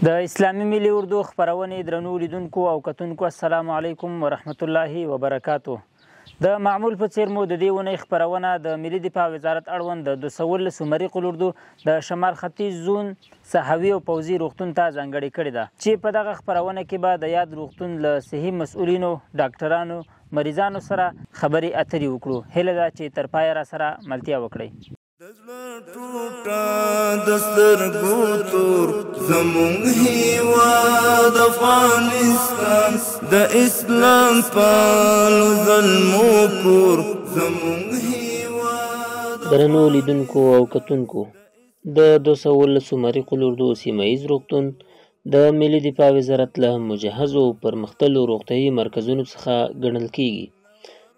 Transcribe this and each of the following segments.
د اسلامي ملي اردو خپرونې درنو لیدونکو او کتونکو السلام علیکم ورحمت الله وبرکاتو. د معمول په څیر مو د دې اونۍ خپرونه د ملي دفاع وزارت اړوند د 219 مریخ اردو د شمال ختیځ زون صحوي او پوځي روغتون ته ځانګړې کړې ده چې په دغه خپرونه کې به د یاد روغتون له صحي مسؤلینو، ډاکټرانو، مریضانو سره خبرې اترې وکړو. هیله ده چې تر پایه را سره ملتیا وکړئ. دسترګو تور زمونږ هیواد افغانستان د اسلام پالو ظلمو کور زمونږ هیواد. درنو لیدونکو او کتونکو، د 219 مریخ اردو سیمه ییز روغتون د ملي دفاع وزارت له مجهزو پرمختللو روغتیايي مرکزونو څخه ګڼل کیږي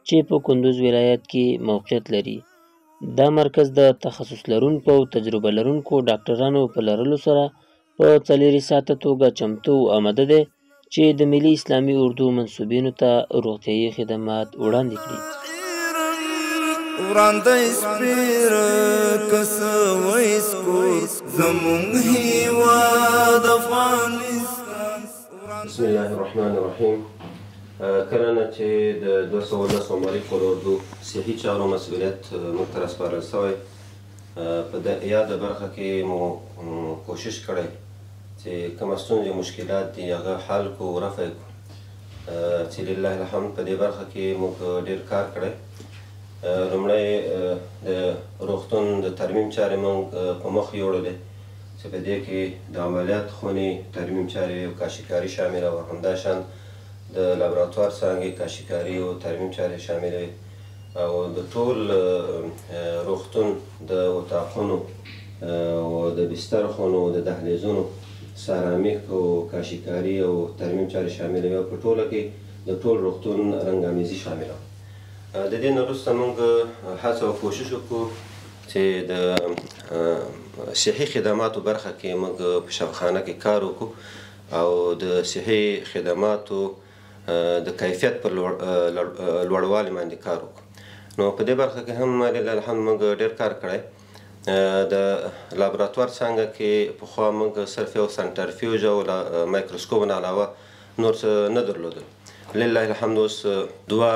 چې په کندوز ولایت کې موقعیت لري. دا مرکز د تخصص لرونکو او تجربه لرونکو ډاکټرانو په لرلو سره په 4 ساعته توګه چمتو او آماده دی چې د ملي اسلامي اردو منسوبینو ته روغتیايي خدمات وړاندې کړي. وړاندې سپیره کسوي سکور زمونږ هیواد افغانستان. بسم الله الرحمن الرحیم. کله نه چې د 219 مریخ اردو صحي چارو مسؤلیت موږ ته راسپارل شوی، په د یاده برخه کې مو کوشش کړی چې کومه ستونزې مشکلات دي هغه حل کړو او رفع یې کړو چې لله الحمد په دې برخه کې موږ ډېر کار کړی. لومړی د روغتون د ترمیم چارې موږ په مخ یوړلې چې په دې کې د عملیات خونې ترمیم چارې او کاشیکاري شامله وه، همداشان د لابراتوار څانګې کاشیکاري او ترمیم چارې شاملې او د ټول روغتون د اتاقونو او د بستر خونو د دهلیزونو سرامیک او کاشیکاري او ترمیم چارې شاملې وې. په ټوله کې د ټول روغتون رنګامیزي شامله وه. د دې نه وروسته موږ هڅه او کوشش وکړو چې د صحي خدماتو برخه کې موږ په شفاخانه کې کار وکړو او د صحي خدماتو د کیفیت پر لوړوالي باندې کار وکړو. نو په دې برخه کې هم لله الحمد موږ ډېر کار کړی. د لابراتوار څانګه کې پخوا موږ صرف یو سنټرفیوژ او مایکروسکوپ نه علاوه نور څه نه درلودل. لله الحمد اوس 2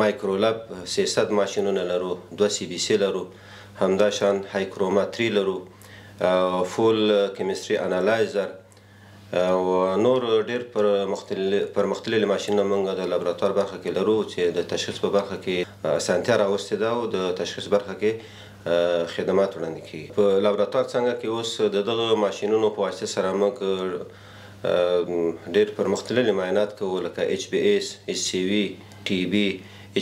مایکرولب 300 ماشینونه لرو، 2 CBC لرو، همداشان هایکروماتري لرو، فول کیمستري انالایزر او نور ډېر پرمختللي ماشینونه موږ د لابراتوار برخه کې لرو چې د تشخیص په برخه کې اسانتیا راوستې ده او د تشخیص برخه کې خدمات وړاندې کیږي. په لابراتوار څنګه کې اوس د دغه ماشینونو په واسطه سره موږ ډېر پرمختللي معاینات کوو لکه HBS، HCV، TB،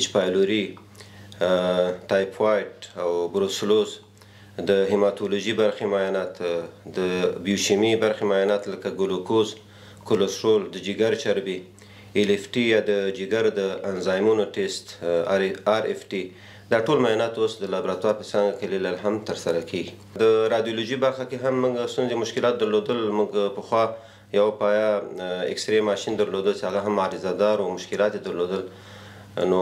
H پایلوري، ټایفاید او بروسلوز، د هیماتولوژي برخې معاینات، د بیوشیمي برخې معاینات لکه ګلوکوز، کولسترول، د جګر چربي، LFT یا د جګر د انزایمونو ټیسټ، RFT، دا ټول معاینات اوس د لابراتوار په څانګه کې لله الحمد ترسره کیږي. د رادیولوژي برخه کې هم موږ ستونزې مشکلات درلودل. موږ پخوا یو پایه اکسرې ماشین درلوده چې هغه هم عارضه‌دار او مشکلات یې درلودل. نو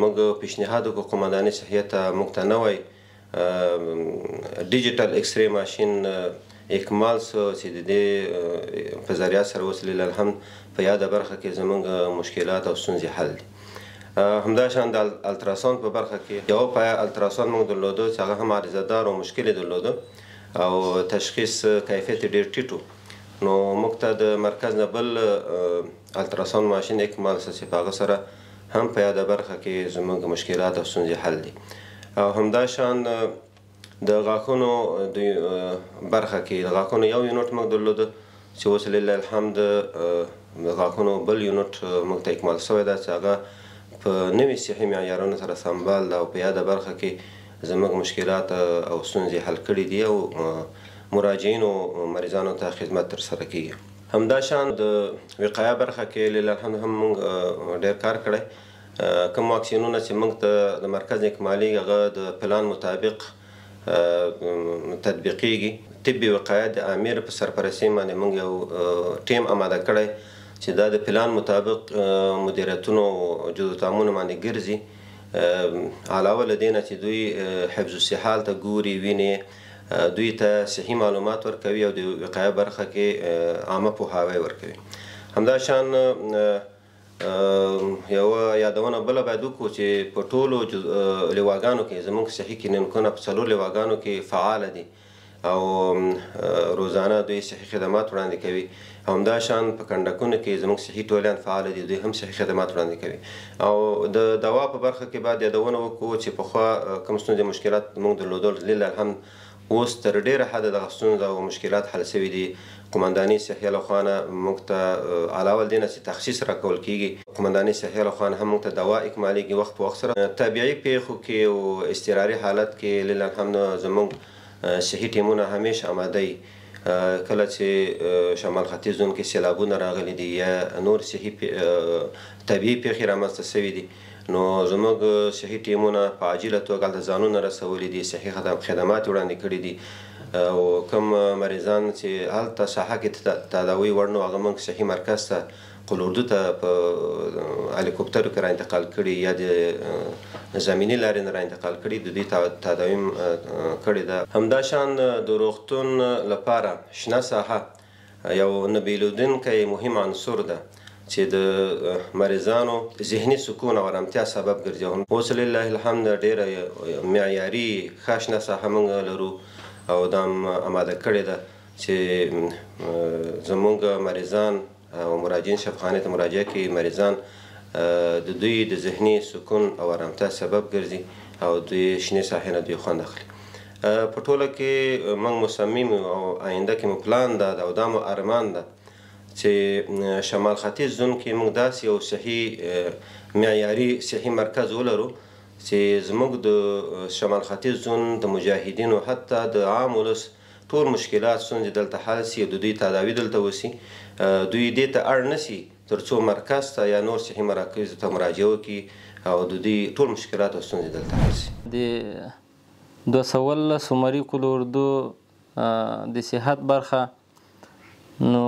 موږ پیشنهاد وکړو قومندانۍ صحیح ته موږ ته نوی ډیجیټل اکسرې ماشین اکمال سو چې د دې په ذریعه سره اوس لله الحمد په یاده برخه کې زموږ مشکلات او ستونزې حل دي. همداشان د التراساوند په برخه کې یو پایه التراساوند موږ درلوده چې هغه هم عارضه‌دار او مشکل یې درلوده او تشخیص کیفیت یې ډېر ټیټ و. نو موږ ته د مرکز نه بل التراساوند ماشین اکمال سه چې په هغه سره هم په یاده برخه کې زموږ مشکلات او ستونزې حل دي. او همداشان د غاښونو د برخه کې د غاښونو یو یونټ موږ درلوده چې اوس لله الحمد د غاښونو بل یونټ موږ ته اکمال شوی ده چې هغه په نوي صحي معیارونو سره سمبال ده او په یاده برخه کې زموږ مشکلات او ستونزې حل کړي دي او مراجعینو مریضانو ته خدمت ترسره کیږي. همداشان د وقایه برخه کې لله الحمد هم موږ ډېر کار کړی. کوم واکسینونه چې موږ ته د مرکز اکمالي هغه د پلان مطابق تطبیقیږي. طبي وقایه د امیر په سرپرستۍ باندې موږ یو ټیم آماده کړی چې دا د پلان مطابق مدیریتونو جزو تامونو باندې ګرځي. علاوه له دې نه چې دوی حفظ الصحه ته ګوري، وینې دوی ته صحي معلومات ورکوي او د وقایه برخه کې عامه پوهاوی ورکوي. همداشان یوه یادونه بله باید وکړو چې په ټولو لواګانو کې زموږ صحي کلینیکونه په 4 لواګانو کې فعاله دي او روزانه دوی صحي خدمات وړاندې کوي. همداشان په کنډکونو کې زموږ صحي ټولیان فعاله دي، دوی هم صحي خدمات وړاندې کوي. او د دوا په برخه کې باید یادونه وکړو چې پخوا کوم ستونزې مشکلات موږ درلودل، لله الحمد اوس تر ډېره حده دغه ستونزې او مشکلات حل شوي دي. قمنداني صحیه له خوا نه موږ ته علاوه دې نه چې تخصیص راکول کېږي، قمنداني صحیه له خوا نه هم موږ ته دوا اکمالیږي وخت په وخت سره. طبیعي پیښو کې او اضطراري حالت کې لله الحمد زموږ صحي ټیمونه همیشه آماده وي. کله چې شمال ختیځ زون کې سیلابونه راغلي دي یا نور صحي طبیعي پیښې رامنځته شوي دي، نو زموږ صحي ټیمونه په عاجله توګه هلته ځانونه رسولي دي، صحي خدمات وړاندې کړي دي. او کوم مریضان چې هلته ساحه کې تداوي وړ نو هغه موږ صحي مرکز ته قلوردو ته په هلیکوپټرو کې را انتقال کړي یا د زمیني لارې نه را انتقال کړي، د دوی تداوي کړې ده. همداشان د روغتون لپاره شنه ساحه یو نه بیلودونکی مهم عنصر ده چې د مریضانو ذهني سکون او ارامتیا سبب ګرځي. اوس لله الحمد ډېره معیاري ښه شنه ساحه موږ لرو او دا آماده کړې ده چې زموږ مریضان او مراجعین شفاخانې ته مراجعه کوي، مریضان د دوی د ذهني سکون او ارامتیا سبب ګرځي او دوی شنې ساحې نه دوی خوند اخلي. په ټوله کې موږ مصمم او آینده کې مو پلان ده او دا مو ارمان ده چې شمال ختیځ زون کې موږ داسې یو صحي معیاري صحي مرکز ولرو چې زموږ د شمال ختیځ زون د مجاهدینو حتی د عام ولس ټول مشکلات ستونزې دلته حل سي او د دوی تداوي دلته وسي. دوی دې ته اړ نسي تر څو مرکز ته یا نور صحي مراکزو ته مراجعه وکړي او د دوی ټول مشکلات او ستونزې دلته حل سي. د 214 عمري قل اردو د صحت برخه نو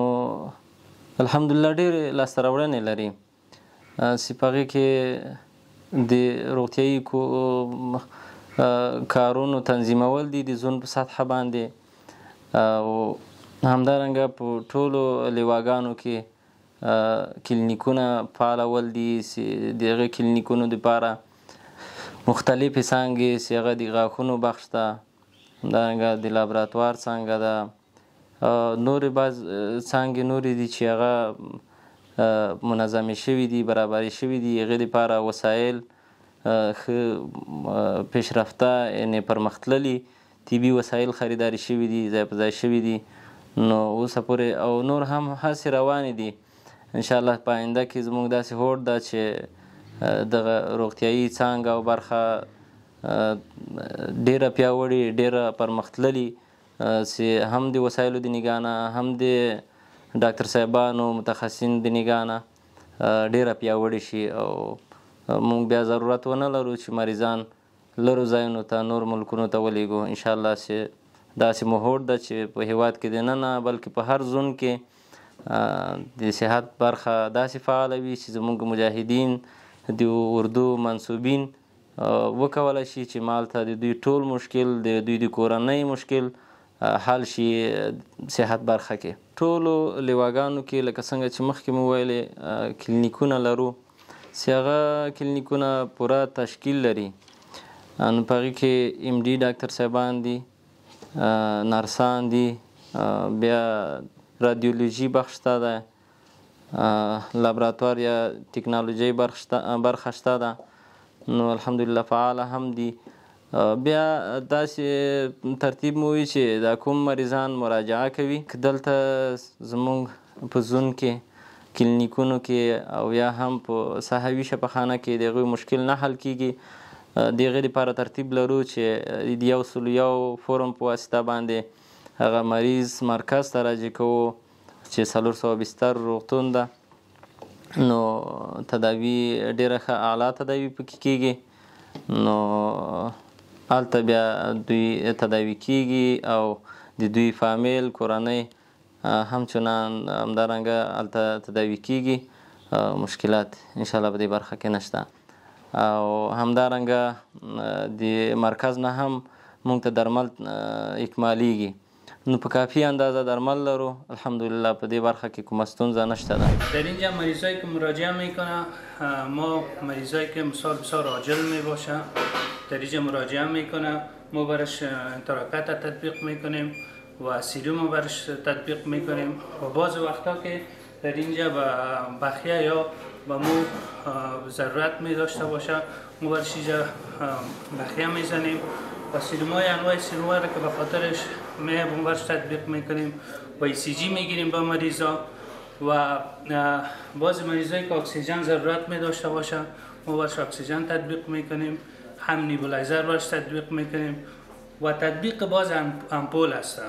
الحمدلله ډېرې لاسته راوړنې لري چې په هغې کې د روغتیایي کارونو تنظیمول دي د زون په سطحه باندې، او همدارنګه په ټولو لواګانو کې کلینیکونه فعالول دي چې د هغې کلینیکونو دپاره مختلفې څانګې چې هغه د غاښونو بخش ده، همدارنګه د لابراتوار څانګه ده، نورې بعض څانګې نورې دي چې هغه منظمې شوي دي، برابرې شوي دي، هغې دپاره وسایل ښه پیشرفته یعنې پرمختللي طبي وسایل خریداري شوي دي، ځای په ځای شوي دي. نو اوسه پورې او نور هم هڅې روانې دي. انشاءالله په آینده کې زموږ داسې هوډ ده چې دغه روغتیایي څانګه او برخه ډېره پیاوړې ډېره پرمختللي چې هم د وسایلو د نګاه نه هم د ډاکټر صاحبانو متخصصین د نګاه نه ډېره پیاوړې شي او موږ بیا ضرورت ونه لرو چې مریضان لرو ځایونو ته نور ملکونو ته ولیږو. انشاءالله چې داسې مو هوډ ده چې په هیواد کې دننه بلکې په هر زون کې د صحت برخه داسې فعاله وي چې زموږ مجاهدین د اردو منصوبین وکولی شي چې مالته د دوی ټول مشکل د دوی د کورنۍ مشکل حل شي صحت برخه کې. ټولو لواګانو کې لکه څنګه چې مخکې مو ویلې کلینیکونه لرو چې هغه کلینیکونه پوره تشکیل لري، نو په هغې کې ایم ډي ډاکټر صاحبان دي، نرسان دي، بیا رادیولوژي بخش شته ده، لابراتوار یا ټکنالوژۍ برخه شته ده، نو الحمدلله فعاله هم دي. بیا داسې ترتیب مو وي چې دا کوم مریضان مراجعه کوي که دلته زموږ په زون کې کلینیکونو کې او یا هم په صحوي شفاخانه کې د هغوی مشکل نه حل کیږي، د هغې دپاره ترتیب لرو چې د 101 فورم په واسطه باندې هغه مریض مرکز ته راجع کوو چې 400 بستر روغتون ده، نو تداوي ډېره ښه اعلی تداوي پکې کیږي، نو هلته بیا دوی تداوي کیږي او د دوی فامیل کورنۍ همچنان همدارنګه هلته تداوي کیږي، مشکلات انشاءالله په دې برخه کې نشته. او همدارنګه د مرکز نه هم موږ ته درمل اکمالیږي. نو په کافی اندازه درمل لرو الحمدلله. په دې برخه کې کومه ستونزه نشته ده. در اینجا مریضایی که مراجعه میکنه ما مریضایی که مثال بسیار عاجل میباشه در اینجا مراجعه میکنه ما برش انتراکت تطبیق میکنیم و سیروم برش تطبیق میکنیم و بعض وقتا که در اینجا به بخیه یا به مو ضرورت می داشته باشه ما برش اینجا بخیه میزنیم و سیرومای انواع سیرومای را که به خاطرش ما برش تطبیق میکنیم و ECG میگیریم با مریضا و بعض مریضایی که اکسیژن ضرورت می داشته باشه ما برش اکسیژن تطبیق میکنیم، هم نیبولایزر برش تطبیق میکنیم و تطبیق باز امپول هست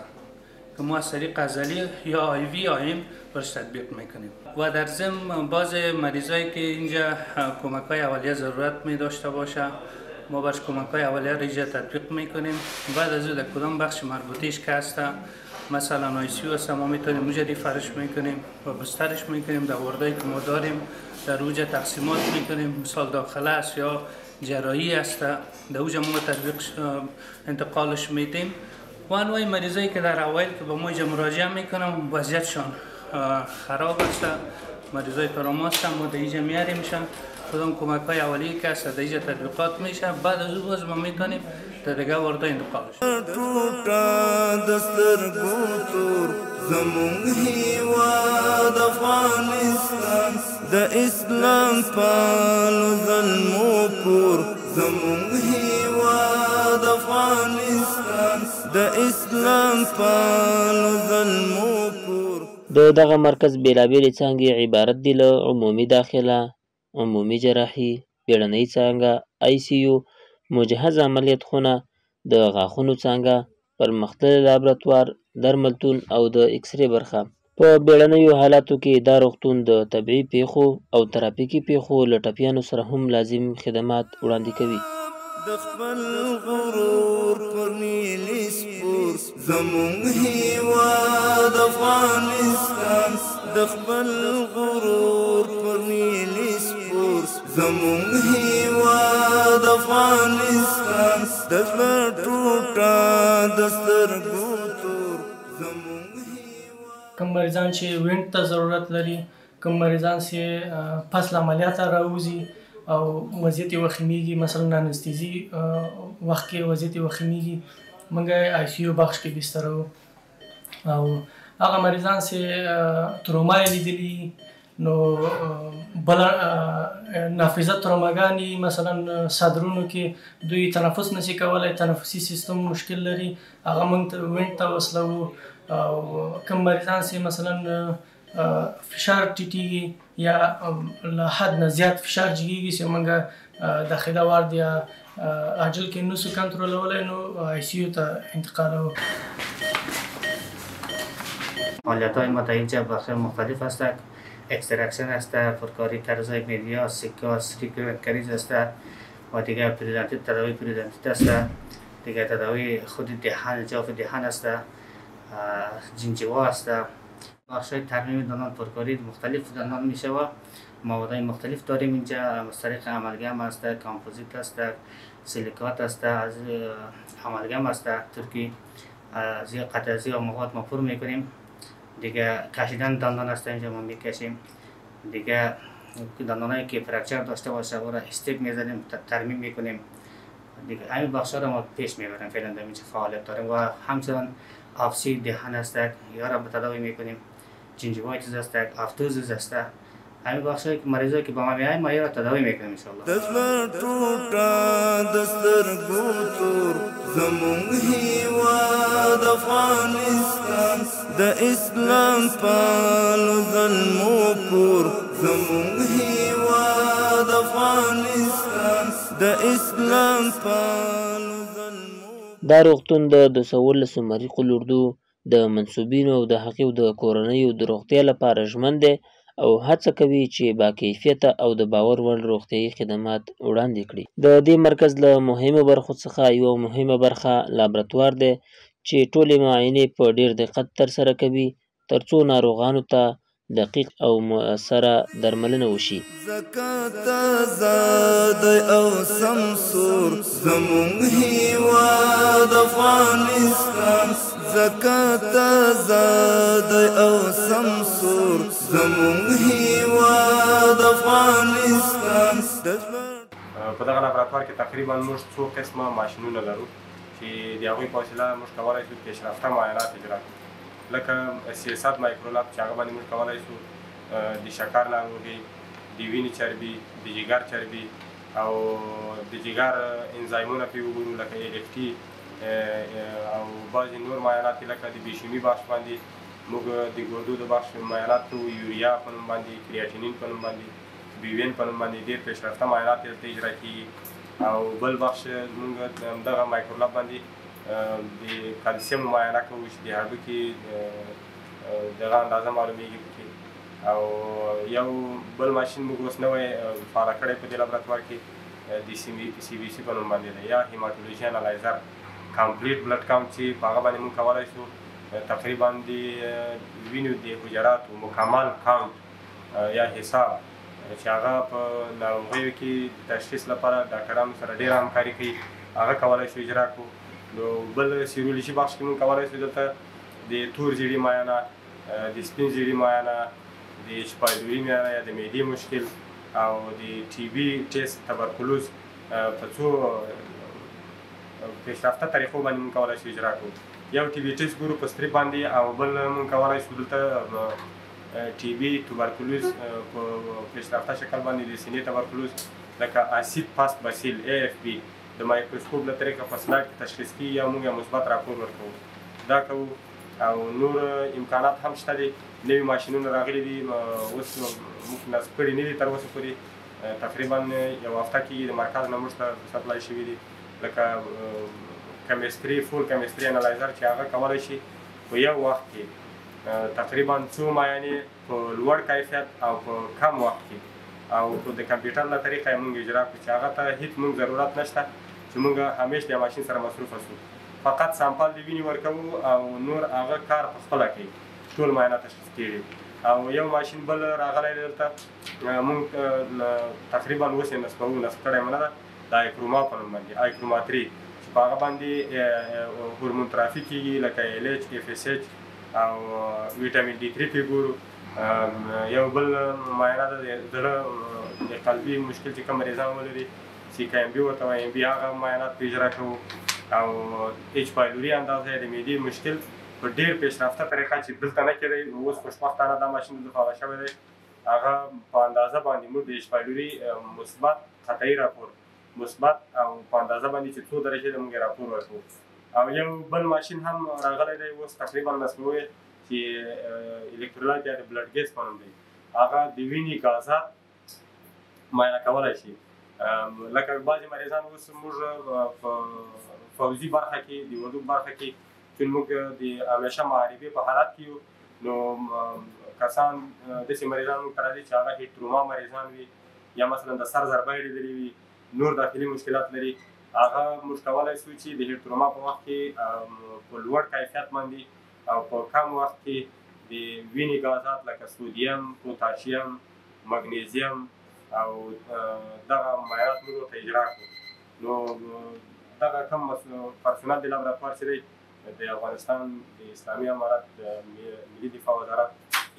که ما از طریق عضلی یا IV آیم برش تطبیق میکنیم و در ضمن باز مریضایی که اینجا کمک های اولیه ضرورت می داشته باشه ما برش کمک های اولیه را اینجا تطبیق میکنیم. بعد از او در کدام بخش مربوطیش که هست مثلا ICU هست ما میتونیم اونجا ریفرش میکنیم و بسترش میکنیم در واردایی که ما داریم در اونجا تقسیمات میکنیم. مثال داخله است یا جراحی است در اونجا ما تطبیق انتقالش میدیم و انواع مریضایی که در اوایل که به ما اینجا مراجعه میکنم وضعیتشان خراب است مریضای تروما هستن ما در اینجا میاریمشان کدام کمک های اولیه که هست در اینجا تطبیقات میشه بعد از او باز ما میتونیم در دیگه وارده انتقالش. ټوټه د سترګو تور زمونږ هیواد افغانستان د اسلام پالو ظلمو کور زمونږ هیواد افغانستان د اسلام پالو ظلمو کور. د دغه مرکز بیلابیلې څانګې عبارت دي له عمومي داخله، عمومي جراحي، بیړنۍ څانګه، ICU، مجهز عملیات خونه، د غاښونو څانګه، پرمختللی لابراتوار، درملتون او د اکسرې برخه. په بیړنیو حالاتو کې دا روغتون د طبیعي پیښو او ترافیکي پیښو له ټپیانو سره هم لازم خدمات وړاندې کوي. د خپل غرور پر نیلی سپور زمونږ هیواد افغانستان د خپل غرور پر نیلی سپور زمونږ هیواد افغانستان د زړه ټوټه د سترګو تور زمونږ هیواد. کم مریضان چې وینټ ته ضرورت لري، کم مریضان چې پس له عملیاته راوځي او وضعیت یې وخیمیږي، مثلا انستیزي وخت کې وضعیت یې وخیمیږي موږ ICU بخش کې بستر او هغه مریضان چې تروما یې لیدلي نو بل نافذه تروماګانې مثلا صدرونو کې دوی تنفس نشي کولی، تنفسي سیستم مشکل لري هغه موږ وینټ ته وصلوو. او کم مریضان چې مثلا فشار ټیټیږي یا له حد نه زیات فشار جګیږي چې موږ داخله وارد یا عاجل کې نسو کنټرولولی نو ICU ته انتقالوو. عملیات‌های ما در اینجا بخش‌های مختلف هستند. اکستراکشن است، پرکاری طرزهای میدیا، سیکاس، ریکریز است و دیگر پریدنتیت، تداوی پریدنتیت است، دیگر تداوی خود دهان، جاف دهان است، جنجوا است. بخش‌های ترمیم دندان پرکاری مختلف دندان می‌شود. موادهای مختلف داریم اینجا از طریق عملگم است، کامپوزیت است، سیلیکات است، از عملگم است ترکی از قطعی و مواد ما پر می‌کنیم. دیگه کشیدن دندان است اینجا ما میکشیم. دیگه دندانایی که فرکچر داشته باشه او را استیک میزنیم، ترمیم میکنیم. دیگه همین بخشا را ما پیش میبریم فعلا در اینجا فعالیت داریم و همچنان آفسی دهان است یا را به تداوی میکنیم. جنجوایتیس است، آفتوزیس است. همین بخشایی که مریضایی که با ما میایم ما را تداوی میکنیم ان شاء الله. د زړه ټوټه د سترګو تور زمونږ هیواد افغانستان د اسلام پالو ظلمو کور زمونږ هیواد افغانستان د اسلام پالو ظلمو. دا روغتون د 219 مریخ الاردو د منسوبینو او د هغې د کورنیو د روغتیا لپاره ژمن دی او هڅه کوي چې با کیفیته او د باور وړ روغتیايي خدمات وړاندې کړي. د دې مرکز له مهمو برخو څخه یوه مهمه برخه لابراتوار دی چې ټولې معاینې په ډېر دقت ترسره کوي ترڅو ناروغانو ته دقیق او مؤثره درملنه وشي. زکات آزاد او سمسور زمون هیواد افغانستان زکات آزاد او سمسور زمون هیواد افغانستان. په دغه لابراتوار کې تقریبا موږ څو قسمه ماشینونه لرو چې د هغوی په وسیله موږ کولی شو پیشرفته معاینات اجرا کړو، لکه سیاست مایکرولاب چې هغه باندې موږ کولی شو د شکر ناروغي، د وینې چربي، د جګر چربي او د جګر انزایمونه پرې وګورو لکه LFT او بعضې نور معاینات لکه د بیشیمي بخش باندې موږ د ګردو د بخش معاینات کوو، یوریا په نوم باندې، کریاتینین په نوم باندې، بیوین په نوم باندې ډېر پیشرفته معاینات دلته اجرا کېږي. او بل بخش موږ همدغه مایکرولاب باندې د کلسیم معاینه کوو چې د هډوکي دغه اندازه معلومیږي پکې. او یو بل ماشین موږ اوس نوی فعاله کړی په دې لابراتوار کې د CBC په نوم باندې دی، یا هیماتولوژي انالایزر کمپلیټ بلډ کاونټ چې په هغه باندې موږ کولی شو تقریبا د وینو د حجراتو مکمل کاونټ یا حساب چې هغه په ناروغیو کې د تشخیص لپاره ډاکټرانو سره ډېره همکاري کوي، هغه کولی شو اجرا کړو. نو بل سیرولوژي بخش کې موږ کولی شو دلته د تور زیړي معاینه، د سپین زیړي معاینه، د شپایلوري معاینه یا د معدې مشکل او د TB ټیسټ، تبرکلوز په څو پیشرفته طریقو باندې موږ کولی شو اجرا کړو. یو TB ټیسټ ګورو په ستریپ باندې، او بل موږ کولی شو دلته TB تبرکلوز په پیشرفته شکل باندې د سینې تبرکلوز لکه اسید فاست باسیل AFB د مایکروسکوپ له طریقه په سلاید کې تشخیص کیږي، یا موږ یې مثبت راپور ورکوو. دا کوو. او نور امکانات هم شته دي، نوي ماشینونه راغلي دي، اوس موږ نصب کړي نه دي تر اوسه پورې، تقریبا یو هفته کېږي د مرکز نه موږ ته سپلای شوي دي، لکه کیمستري فول کیمستري انالایزر چې هغه کولی شي په یو وخت کې تقریبا څو معاینې په لوړ کیفیت او په کم وخت کې او په د کمپیوټر له طریقه یې موږ اجرا کړو چې هغه ته هیڅ موږ ضرورت نشته چې موږ همیشه د ماشین سره مصروفه شو، فقط سامپل د وینې ورکوو او نور هغه کار په خپله کوي، ټول معاینه تشخیص کېږي. او یو ماشین بل راغلی دی دلته، موږ تقریبا اوس یې نصب کړی مونه ده، د آیکروما په نوم باندې، آیکروما 3 چې په هغه باندې هورمون ترافي کېږي لکه LH، FSH او ویټامین D3 پرې ګورو. یو بل معاینه ده د زړه د قلبي مشکل چې کوم مریضان ولري CKMB ورته وایي MB، هغه معاینات پرې اجرا کوو. او H پایلوري اندازه د معدې مشکل په ډېر پیشرفته طریقه چې دلته نه کېدی، اوس خوشبختانه دا ماشین دلته فعاله شوی دی، هغه په اندازه باندې موږ د H پایلوري مثبت قطعي راپور مثبت او په اندازه باندې چې څو درجې د موږ راپور ورکوو. او یو بل ماشین هم راغلی دی اوس تقریبا نصبوي چې الکترولایت یا د بلډ ګیس په نوم دی، هغه د وینې غازات معاینه کولی شي. لکه بعضې مریضان اوس موږ په فوزي برخه کې د وضو برخه کې چې موږ د همیشه محاربې په حالت کې یو، نو کسان داسې مریضان موږ ته راځي چې هغه هیټروما مریضان وي یا مثلا د سر ضربه یې لیدلې وي، نور داخلي مشکلات لري، هغه موږ کولی شو چې د هیټروما په وخت کې په لوړ کیفیت باندې او په کم وخت کې د وینې غازات لکه سودیم، پوتاشیم، مګنیزیم او دغه معاینات موږ ورته اجرا کړو. نو دغه کوم پرسونل د لابراتوار چې دی د افغانستان د اسلامي امارت د ملي دفاع وزارت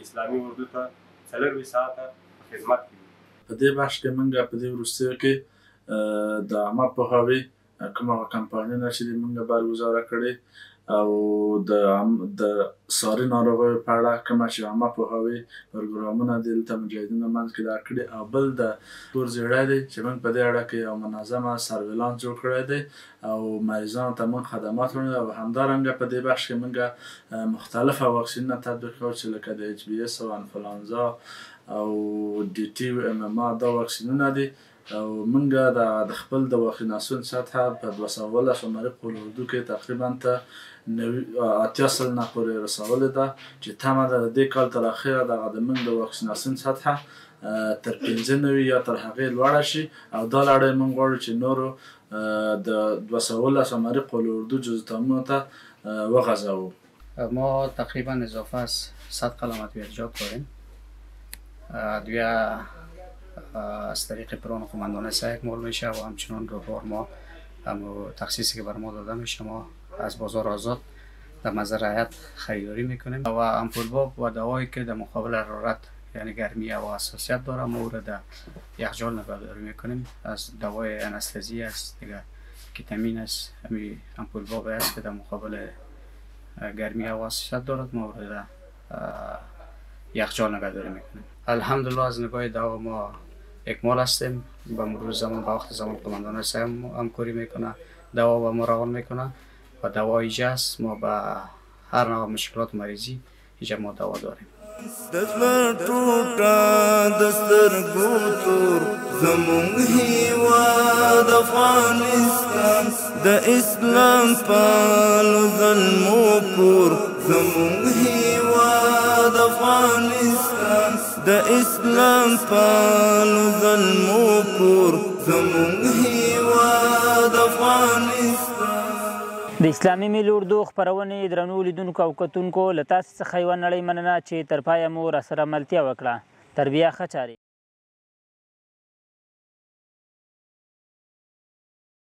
اسلامي اردو ته 24 ساعته خدمت کوي. په دې بخش کې موږ په دې وروستیو کې د عامه پوهاوي کوم کمپاینونه چې موږ برګزاره کړي او د ساري ناروغیو په اړه کوم چې عامه پوهاوي پروګرامونه دلته مجاهدینو منځ کې دا کړي، او بل د تور زیړی دی چې موږ په دې اړه کې یو منظمه سرویلانس جوړ کړی دی او مریضانو ته موږ خدمات وړاندې، او همدارنګه په دې بخش کې موږ مختلفه واکسینونه تطبیق کوو چې لکه د HBS او انفلانزا او DT او MMA دا واکسینونه دي. او موږ د خپل د واکسیناسیون سطحه په 217 شمارې اردو کې تقریبا ته 80 سلنه پورې رسولې ده، چې تمه ده د دې کال تر اخره د موږ د واکسیناسیون سطحه تر 95 یا تر هغې لوړه شي، او دا لړۍ موږ غواړو چې نورو د 217 شمارې اردو جزء ته وغځوو. ما تقریبا اضافه از 100 قلم ادویه‌جات داریم ادویه از طریق پران قماندان سعی اکمال میشه و همچنان رو ما هم تخصیصی که بر ما داده میشه ما از بازار آزاد در مزرعه رعایت خریداری میکنیم و امپول باب و دوایی که در مقابل حرارت یعنی گرمی و حساسیت داره ما را در یخچال نگهداری میکنیم. از دوای انستزی است دیگه، ویتامین است، همین امپول باب است که در مقابل گرمی و حساسیت دارد ما را در یخچال نگهداری میکنیم. الحمدلله از نگاه دوا ما اکمال هستیم. به مرور زمان به وقت زمان قماندان سعی همکاری میکنه، دوا با ما روان میکنه و دوا ایجا است. ما به هر نوع مشکلات مریضی ایجا ما دوا داریم. دزل ټوټه د سترګو تور زمونږ هیواد افغانستان د اسلام پالو زلمو کور زمونږ هیواد افغانستان د اسلام پالو زلمو کور زمونږ هیواد افغانستان. د اسلامي ملي اردو خپرونې درنو لیدونکو او کتونکو له تاسې څخه یوه نړۍ مننه چې تر پایه مو راسره ملتیا وکړه. تر بیا ښه چارې.